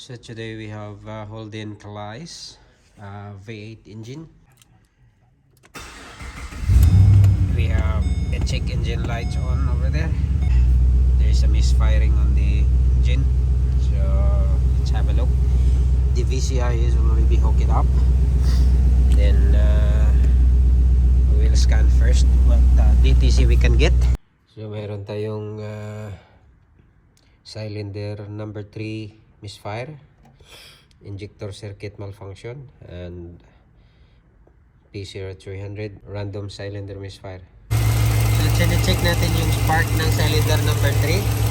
So today we have Holden Calais V8 engine. We have the check engine lights on over there. There's a misfiring on the engine, so let's have a look. The VCI is already hooked up. Then we will scan first what DTC we can get. So meron tayong cylinder number 3 misfire, injector circuit malfunction, and P0300 random cylinder misfire. So check natin yung spark ng cylinder number 3.